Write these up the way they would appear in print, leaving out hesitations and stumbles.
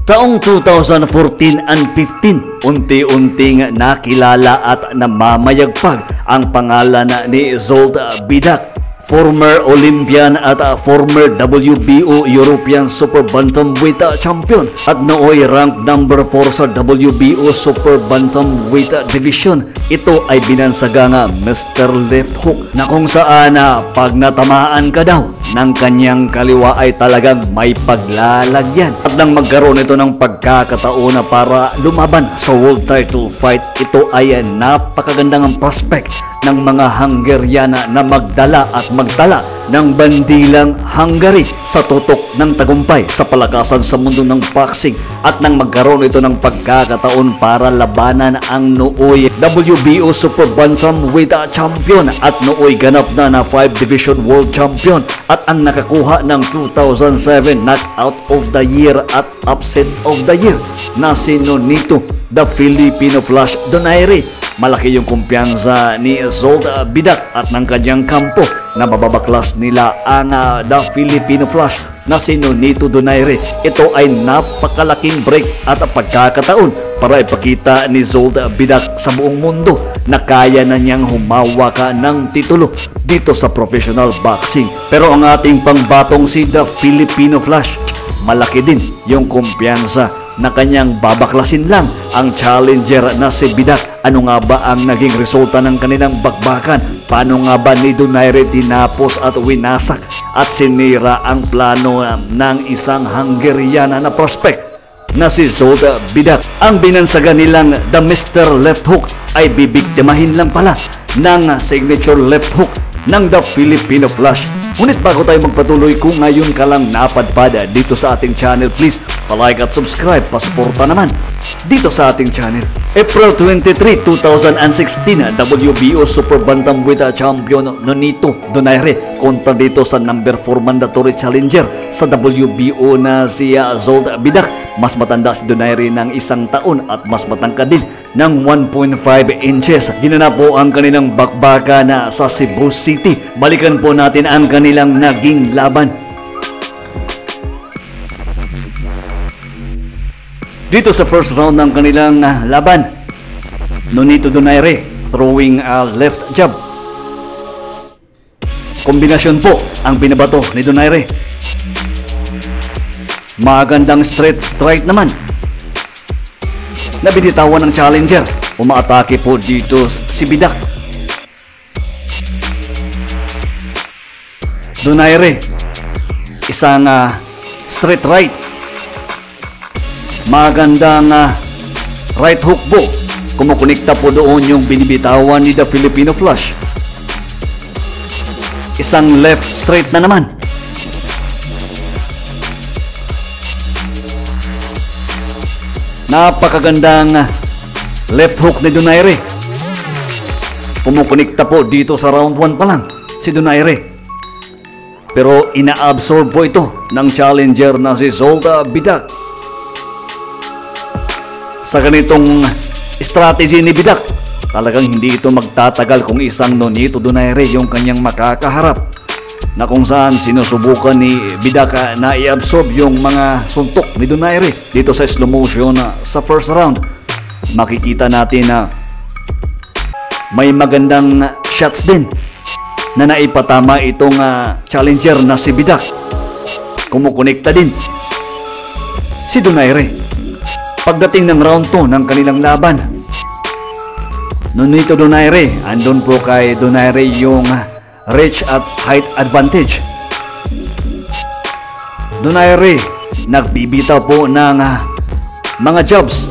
Taong 2014 and 15, unti-unting nakilala at namamayagpag ang pangalan ni Zsolt Bidak, former Olympian at former WBO European Super Bantamweight Champion at nooy rank number 4 sa WBO Super Bantamweight Division. Ito ay binansaga nga Mr. Left Hook na kung saan pag natamaan ka daw ng kanyang kaliwa ay talagang may paglalagyan. At nang magkaroon ito ng pagkakataon para lumaban sa world title fight, ito ay napakagandang prospect ng mga Hungarian na magdala at magtala ng bandilang Hungary sa tutok ng tagumpay sa palakasan sa mundo ng boxing. At nang magkaroon ito ng pagkakataon para labanan ang nooy WBO Super Bantamweight Champion at nooy ganap na 5 Division World Champion at ang nakakuha ng 2007 Knockout of the Year at Upset of the Year na si Nonito the Filipino Flash Donaire. Malaki yung kumpiyansa ni Zsolt Bidak at ng kanyang kampo na mababaklas nila ang the Filipino Flash na si Nonito Donaire. Ito ay napakalaking break at pagkakataon para ipakita ni Zsolt Bidak sa buong mundo na kaya na niyang humawak ng titulo dito sa professional boxing. Pero ang ating pangbatong si the Filipino Flash, malaki din yung kumpiyansa na kanyang babaklasin lang ang challenger na si Bidak. Ano nga ba ang naging resulta ng kanilang bakbakan? Paano nga ba ni Donaire tinapos at winasak at sinira ang plano ng isang Hungarian na prospect na si Zsolt Bidak? Ang binansaga nilang the Mr. Left Hook ay bibiktimahin lang pala ng signature left hook ng the Filipino Flash. Ngunit bago tayo magpatuloy, kung ngayon ka lang napadpada dito sa ating channel, please palike at subscribe, pasuporta naman dito sa ating channel. April 23, 2016, WBO Super Bantamweight Champion Nonito Donaire kontra dito sa number 4 mandatory challenger sa WBO na si Zsolt Bidak. Mas matanda si Donaire ng 1 taon at mas matangkad din ng 1.5 inches. Ginanap po ang kanilang bakbakan sa Cebu City. Balikan po natin ang kanilang naging laban. Dito sa first round ng kanilang laban, Nonito Donaire throwing a left jab. Kombinasyon po ang binabato ni Donaire. Magandang straight right naman na binitawan ng challenger. Umaatake po dito si Bidak. Donaire, isang straight right. Magandang right hook po. Kumukunikta po doon yung binibitawan ni the Filipino Flash. Isang left straight na naman. Napakagandang left hook ni Donaire. Kumukunikta po dito sa round 1 pa lang si Donaire. Pero ina-absorb po ito ng challenger na si Zsolt Bidak. Sa ganitong strategy ni Bidak, talagang hindi ito magtatagal kung isang Nonito Donaire yung kanyang makakaharap, na kung saan sinusubukan ni Bidak na i-absorb yung mga suntok ni Donaire dito sa slow motion sa first round. Makikita natin na may magandang shots din na naipatama itong challenger na si Bidak. Kumukonekta din si Donaire. Pagdating ng round 2 ng kanilang laban, Nonito Donaire, andun po kay Donaire yung reach at height advantage. Donaire nagbibitaw po ng mga jabs.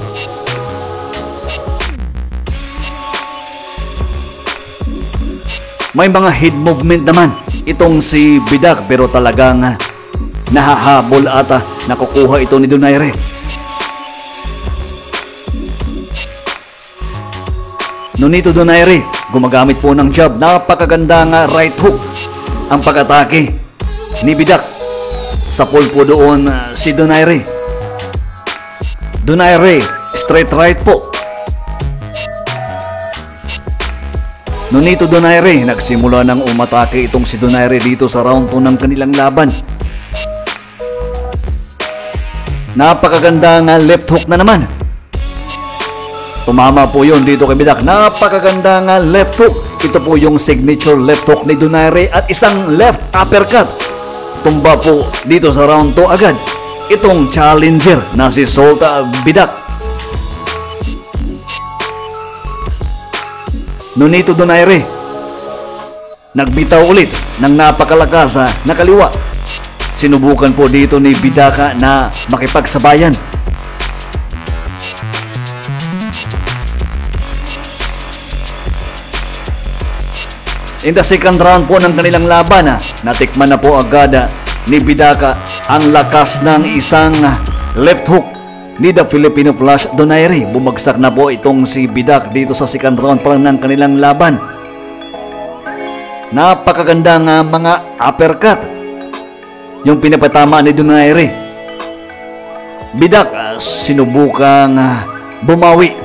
May mga head movement naman itong si Bidak, pero talagang nahahabol at nakukuha ito ni Donaire. Nonito Donaire gumagamit po ng jab. Napakagandang right hook ang pag-atake ni Bidak. Sa pool po doon si Donaire. Donaire straight right po. Nonito Donaire, nagsimula ng umatake itong si Donaire dito sa round 2 ng kanilang laban. Napakagandang left hook na naman. Tumama po yun dito kay Bidak. Napakagandang left hook. Ito po yung signature left hook ni Donaire at isang left uppercut. Tumba po dito sa round 2 agad itong challenger na si Zolt Bidak. Nonito Donaire nagbitaw ulit ng napakalakas na kaliwa. Sinubukan po dito ni Bidaka na makipagsabayan. In the second round po ng kanilang laban, natikman na po agad ni Bidaka ang lakas ng isang left hook ni the Filipino Flash Donaire. Bumagsak na po itong si Bidak dito sa second round pa ng kanilang laban. Napakagandang mga uppercut yung pinapatama ni Donaire. Bidak sinubukang bumawi.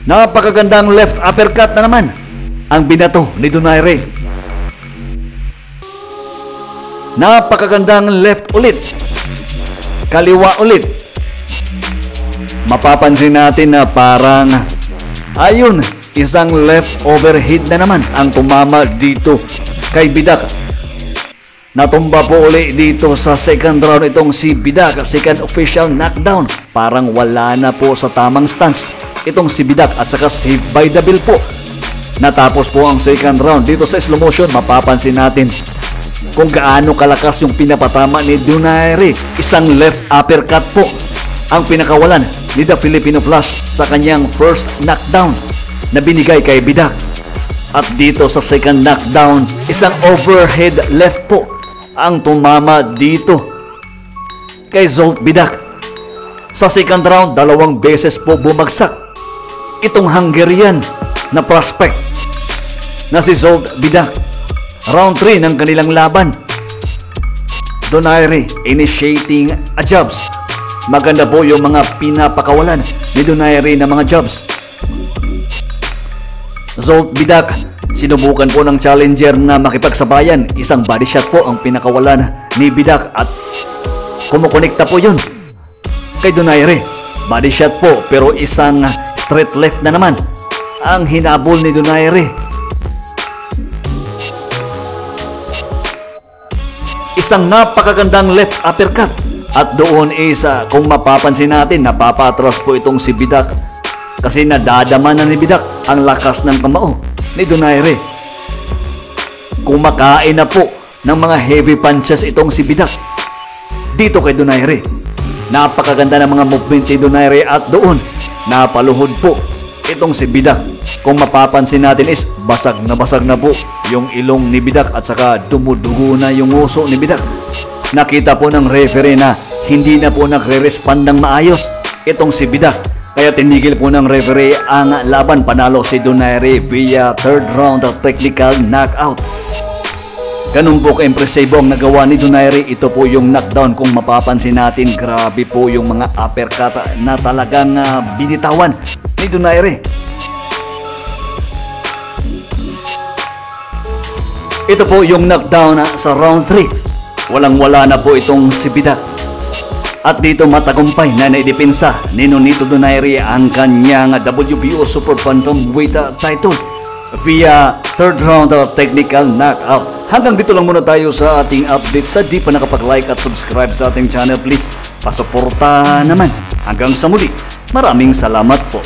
Napakagandang left uppercut na naman ang binato ni Donaire. Napakagandang left ulit. Kaliwa ulit. Mapapansin natin na parang ayun, isang left overhead na naman ang tumama dito kay Bidak. Natumba po uli dito sa second round itong si Bidak. Second official knockdown. Parang wala na po sa tamang stance itong si Bidak at saka saved by the bell po. Natapos po ang second round. Dito sa slow motion mapapansin natin kung gaano kalakas yung pinapatama ni Donaire. Isang left uppercut po ang pinakawalan ni the Filipino Flash sa kanyang first knockdown na binigay kay Bidak. At dito sa second knockdown, isang overhead left po ang tumama dito kay Zolt Bidak. Sa second round, 2 beses po bumagsak itong Hungarian na prospect na si Zolt Bidak. Round 3 ng kanilang laban, Donaire initiating a jabs. Maganda po yung mga pinapakawalan ni Donaire na mga jabs. Zolt Bidak sinubukan po ng challenger na makipagsabayan. Isang body shot po ang pinakawalan ni Bidak at kumukonekta po yun kay Donaire. Body shot po pero isang straight left na naman ang hinabol ni Donaire. Isang napakagandang left uppercut at doon is kung mapapansin natin napapatras po itong si Bidak kasi nadadama na ni Bidak ang lakas ng kamao ni Donaire. Kumakain na po ng mga heavy punches itong si Bidak dito kay Donaire. Napakaganda ng mga movement ni Donaire at doon napaluhod po itong si Bidak. Kung mapapansin natin is basag na po yung ilong ni Bidak at saka dumudugo na yung uso ni Bidak. Nakita po ng referee na hindi na po nagre-respond ng maayos itong si Bidak. Kaya tinigil po ng referee ang laban. Panalo si Donaire via third round technical knockout. Ganun po ka-impresibo ang nagawa ni Donaire. Ito po yung knockdown. Kung mapapansin natin, grabe po yung mga uppercut na talagang binitawan ni Donaire. Ito po yung knockdown sa round 3. Walang-wala na po itong si Bidak. At dito matagumpay na naidepensa ni Nonito Donaire ang kanyang WBO Super Bantamweight title via third round technical knockout. Hanggang dito lang muna tayo sa ating update. Sa di pa nakapag-like at subscribe sa ating channel, please pasuporta naman. Hanggang sa muli, maraming salamat po.